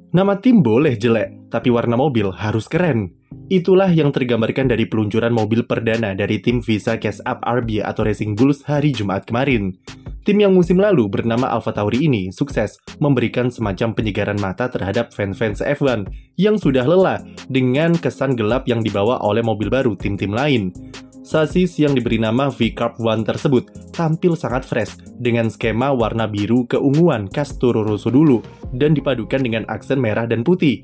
Nama tim boleh jelek, tapi warna mobil harus keren. Itulah yang tergambarkan dari peluncuran mobil perdana dari tim Visa Cash Up RB atau Racing Bulls hari Jumat kemarin. Tim yang musim lalu bernama AlphaTauri ini sukses memberikan semacam penyegaran mata terhadap fans-fans F1 yang sudah lelah dengan kesan gelap yang dibawa oleh mobil baru tim-tim lain. Sasis yang diberi nama V-Carb One tersebut tampil sangat fresh dengan skema warna biru keunguan khas Toro Rosso dulu dan dipadukan dengan aksen merah dan putih.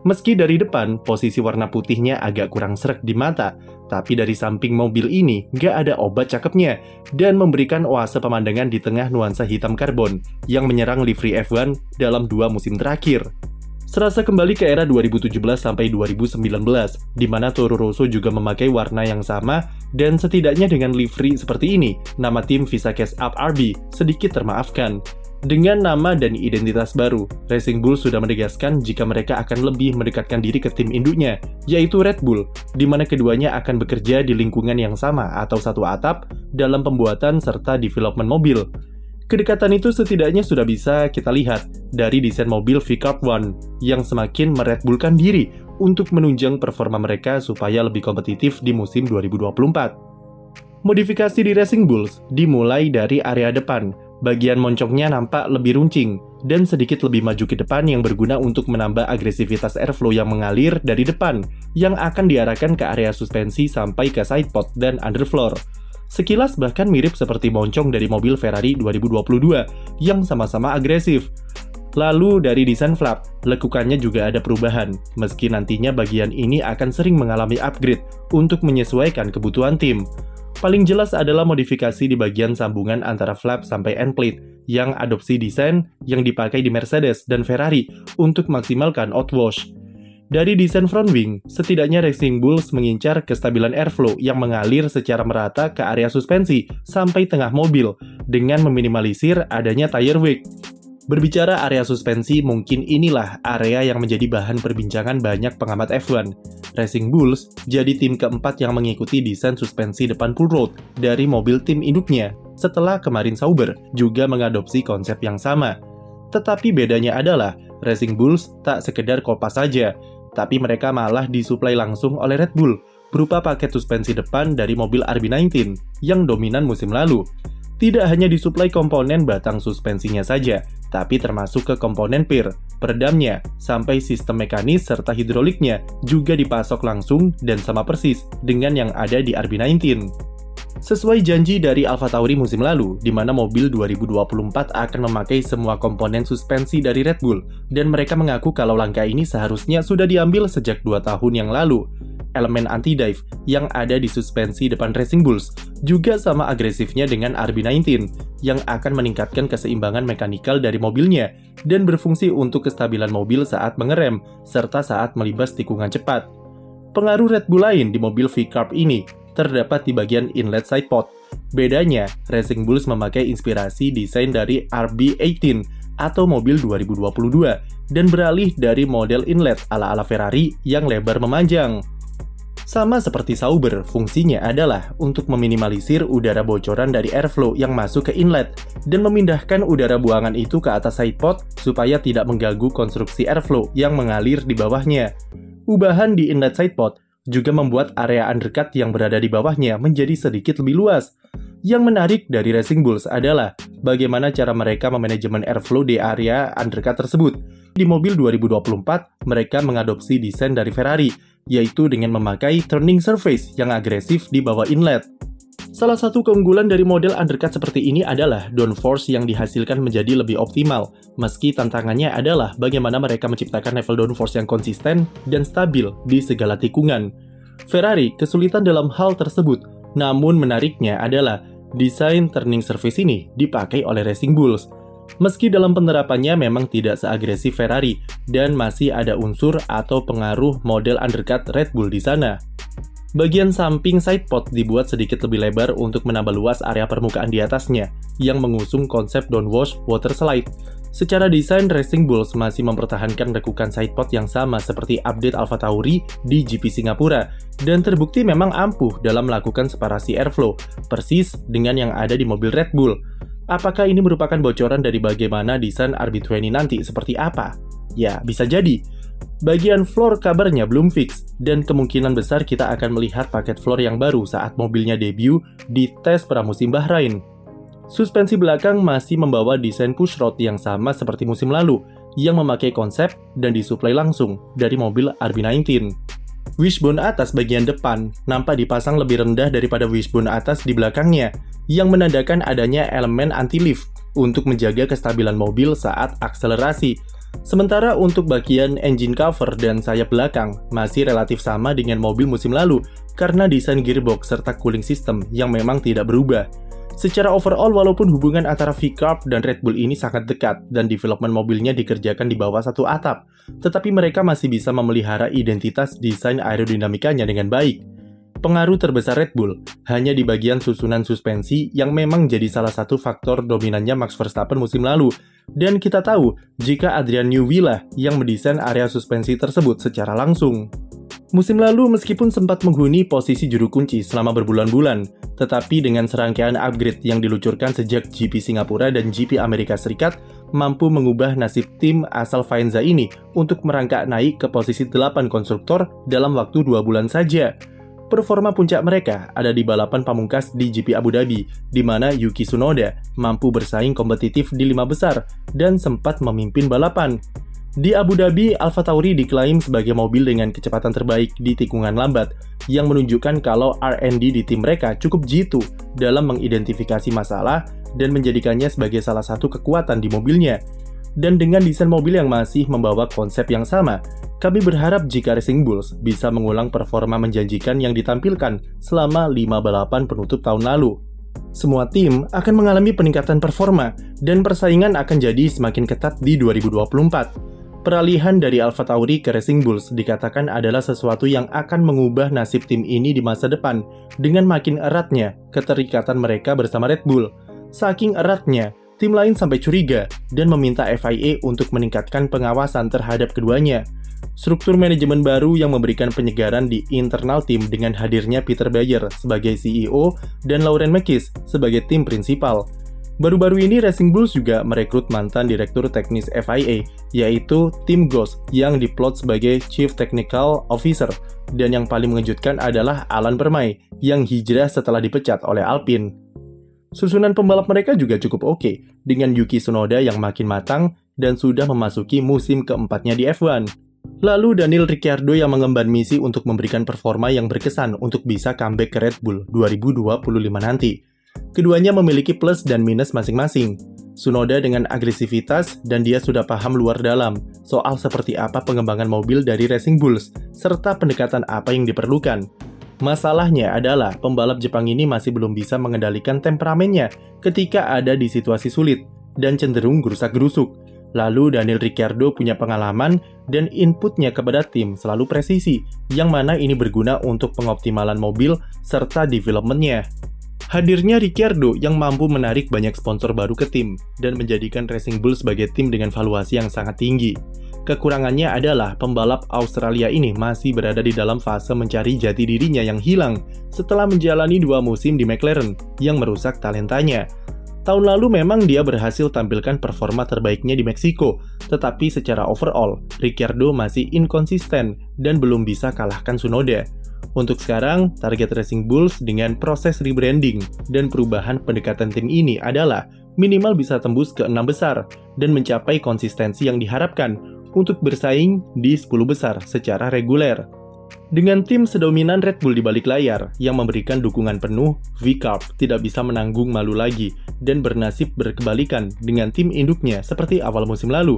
Meski dari depan posisi warna putihnya agak kurang sreg di mata, tapi dari samping mobil ini nggak ada obat cakepnya dan memberikan oase pemandangan di tengah nuansa hitam karbon yang menyerang livery F1 dalam 2 musim terakhir. Serasa kembali ke era 2017 sampai 2019, di mana Toro Rosso juga memakai warna yang sama dan setidaknya dengan livery seperti ini, nama tim Visa Cash Up RB sedikit termaafkan. Dengan nama dan identitas baru, Racing Bull sudah menegaskan jika mereka akan lebih mendekatkan diri ke tim induknya, yaitu Red Bull, di mana keduanya akan bekerja di lingkungan yang sama atau satu atap dalam pembuatan serta development mobil. Kedekatan itu setidaknya sudah bisa kita lihat dari desain mobil V-Carb One yang semakin mered bullkan diri untuk menunjang performa mereka supaya lebih kompetitif di musim 2024. Modifikasi di Racing Bulls dimulai dari area depan. Bagian moncongnya nampak lebih runcing dan sedikit lebih maju ke depan yang berguna untuk menambah agresivitas airflow yang mengalir dari depan yang akan diarahkan ke area suspensi sampai ke sidepod dan underfloor. Sekilas bahkan mirip seperti moncong dari mobil Ferrari 2022 yang sama-sama agresif. Lalu dari desain flap, lekukannya juga ada perubahan, meski nantinya bagian ini akan sering mengalami upgrade untuk menyesuaikan kebutuhan tim. Paling jelas adalah modifikasi di bagian sambungan antara flap sampai end plate yang adopsi desain yang dipakai di Mercedes dan Ferrari untuk maksimalkan outwash. Dari desain front wing, setidaknya Racing Bulls mengincar kestabilan airflow yang mengalir secara merata ke area suspensi sampai tengah mobil dengan meminimalisir adanya tire wake. Berbicara area suspensi, mungkin inilah area yang menjadi bahan perbincangan banyak pengamat F1. Racing Bulls jadi tim keempat yang mengikuti desain suspensi depan pull rod dari mobil tim induknya, setelah kemarin Sauber juga mengadopsi konsep yang sama. Tetapi bedanya adalah, Racing Bulls tak sekedar kopas saja, tapi mereka malah disuplai langsung oleh Red Bull, berupa paket suspensi depan dari mobil RB19 yang dominan musim lalu. Tidak hanya disuplai komponen batang suspensinya saja, tapi termasuk ke komponen pir, peredamnya, sampai sistem mekanis serta hidroliknya juga dipasok langsung dan sama persis dengan yang ada di RB19. Sesuai janji dari AlphaTauri musim lalu, di mana mobil 2024 akan memakai semua komponen suspensi dari Red Bull, dan mereka mengaku kalau langkah ini seharusnya sudah diambil sejak 2 tahun yang lalu. Elemen anti-dive yang ada di suspensi depan Racing Bulls juga sama agresifnya dengan RB19 yang akan meningkatkan keseimbangan mekanikal dari mobilnya dan berfungsi untuk kestabilan mobil saat mengerem serta saat melibas tikungan cepat. Pengaruh Red Bull lain di mobil V-Carb ini terdapat di bagian inlet sidepod. Bedanya, Racing Bulls memakai inspirasi desain dari RB18 atau mobil 2022 dan beralih dari model inlet ala-ala Ferrari yang lebar memanjang. Sama seperti Sauber, fungsinya adalah untuk meminimalisir udara bocoran dari airflow yang masuk ke inlet dan memindahkan udara buangan itu ke atas sidepod supaya tidak mengganggu konstruksi airflow yang mengalir di bawahnya. Ubahan di inlet sidepod juga membuat area undercut yang berada di bawahnya menjadi sedikit lebih luas. Yang menarik dari Racing Bulls adalah bagaimana cara mereka memanajemen airflow di area undercut tersebut. Di mobil 2024, mereka mengadopsi desain dari Ferrari, yaitu dengan memakai turning surface yang agresif di bawah inlet. Salah satu keunggulan dari model undercut seperti ini adalah downforce yang dihasilkan menjadi lebih optimal, meski tantangannya adalah bagaimana mereka menciptakan level downforce yang konsisten dan stabil di segala tikungan. Ferrari kesulitan dalam hal tersebut, namun menariknya adalah desain turning surface ini dipakai oleh Racing Bulls. Meski dalam penerapannya memang tidak seagresif Ferrari dan masih ada unsur atau pengaruh model undercut Red Bull di sana. Bagian samping sidepod dibuat sedikit lebih lebar untuk menambah luas area permukaan di atasnya, yang mengusung konsep downwash water slide. Secara desain, Racing Bulls masih mempertahankan lekukan sidepod yang sama seperti update AlphaTauri di GP Singapura, dan terbukti memang ampuh dalam melakukan separasi airflow, persis dengan yang ada di mobil Red Bull. Apakah ini merupakan bocoran dari bagaimana desain RB20 nanti seperti apa? Ya, bisa jadi. Bagian floor kabarnya belum fix, dan kemungkinan besar kita akan melihat paket floor yang baru saat mobilnya debut di tes pramusim Bahrain. Suspensi belakang masih membawa desain pushrod yang sama seperti musim lalu, yang memakai konsep dan disuplai langsung dari mobil RB19. Wishbone atas bagian depan nampak dipasang lebih rendah daripada wishbone atas di belakangnya, yang menandakan adanya elemen anti-lift untuk menjaga kestabilan mobil saat akselerasi. Sementara untuk bagian engine cover dan sayap belakang masih relatif sama dengan mobil musim lalu karena desain gearbox serta cooling system yang memang tidak berubah. Secara overall, walaupun hubungan antara V-Carb dan Red Bull ini sangat dekat dan development mobilnya dikerjakan di bawah satu atap, tetapi mereka masih bisa memelihara identitas desain aerodinamikanya dengan baik. Pengaruh terbesar Red Bull hanya di bagian susunan suspensi yang memang jadi salah satu faktor dominannya Max Verstappen musim lalu, dan kita tahu jika Adrian Newey lah yang mendesain area suspensi tersebut secara langsung. Musim lalu meskipun sempat menghuni posisi juru kunci selama berbulan-bulan, tetapi dengan serangkaian upgrade yang diluncurkan sejak GP Singapura dan GP Amerika Serikat mampu mengubah nasib tim asal Faenza ini untuk merangkak naik ke posisi 8 konstruktor dalam waktu 2 bulan saja. Performa puncak mereka ada di balapan pamungkas di GP Abu Dhabi, di mana Yuki Tsunoda mampu bersaing kompetitif di 5 besar dan sempat memimpin balapan. Di Abu Dhabi, AlphaTauri diklaim sebagai mobil dengan kecepatan terbaik di tikungan lambat, yang menunjukkan kalau R&D di tim mereka cukup jitu dalam mengidentifikasi masalah dan menjadikannya sebagai salah satu kekuatan di mobilnya. Dan dengan desain mobil yang masih membawa konsep yang sama, kami berharap jika Racing Bulls bisa mengulang performa menjanjikan yang ditampilkan selama 5 balapan penutup tahun lalu. Semua tim akan mengalami peningkatan performa, dan persaingan akan jadi semakin ketat di 2024. Peralihan dari AlphaTauri ke Racing Bulls dikatakan adalah sesuatu yang akan mengubah nasib tim ini di masa depan dengan makin eratnya keterikatan mereka bersama Red Bull. Saking eratnya, tim lain sampai curiga dan meminta FIA untuk meningkatkan pengawasan terhadap keduanya. Struktur manajemen baru yang memberikan penyegaran di internal tim dengan hadirnya Peter Bayer sebagai CEO dan Lauren Makis sebagai tim prinsipal. Baru-baru ini Racing Bulls juga merekrut mantan direktur teknis FIA, yaitu Tim Goss yang diplot sebagai Chief Technical Officer, dan yang paling mengejutkan adalah Alan Permay yang hijrah setelah dipecat oleh Alpine. Susunan pembalap mereka juga cukup oke, dengan Yuki Tsunoda yang makin matang dan sudah memasuki musim keempatnya di F1. Lalu Daniel Ricciardo yang mengemban misi untuk memberikan performa yang berkesan untuk bisa comeback ke Red Bull 2025 nanti. Keduanya memiliki plus dan minus masing-masing. Tsunoda dengan agresivitas dan dia sudah paham luar dalam soal seperti apa pengembangan mobil dari Racing Bulls serta pendekatan apa yang diperlukan. Masalahnya adalah pembalap Jepang ini masih belum bisa mengendalikan temperamennya ketika ada di situasi sulit dan cenderung gerusak-gerusuk. Lalu Daniel Ricciardo punya pengalaman dan inputnya kepada tim selalu presisi, yang mana ini berguna untuk pengoptimalan mobil serta developmentnya. Hadirnya Ricciardo yang mampu menarik banyak sponsor baru ke tim dan menjadikan Racing Bull sebagai tim dengan valuasi yang sangat tinggi. Kekurangannya adalah pembalap Australia ini masih berada di dalam fase mencari jati dirinya yang hilang setelah menjalani 2 musim di McLaren yang merusak talentanya. Tahun lalu memang dia berhasil tampilkan performa terbaiknya di Meksiko, tetapi secara overall, Ricciardo masih inkonsisten dan belum bisa kalahkan Tsunoda. Untuk sekarang, target Racing Bulls dengan proses rebranding dan perubahan pendekatan tim ini adalah minimal bisa tembus ke 6 besar dan mencapai konsistensi yang diharapkan untuk bersaing di 10 besar secara reguler. Dengan tim sedominan Red Bull di balik layar yang memberikan dukungan penuh, V-Carb tidak bisa menanggung malu lagi dan bernasib berkebalikan dengan tim induknya seperti awal musim lalu.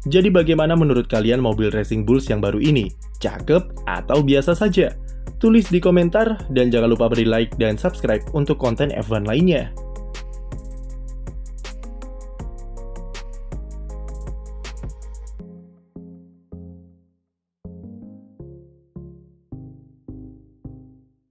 Jadi bagaimana menurut kalian mobil Racing Bulls yang baru ini? Cakep atau biasa saja? Tulis di komentar dan jangan lupa beri like dan subscribe untuk konten F1 lainnya.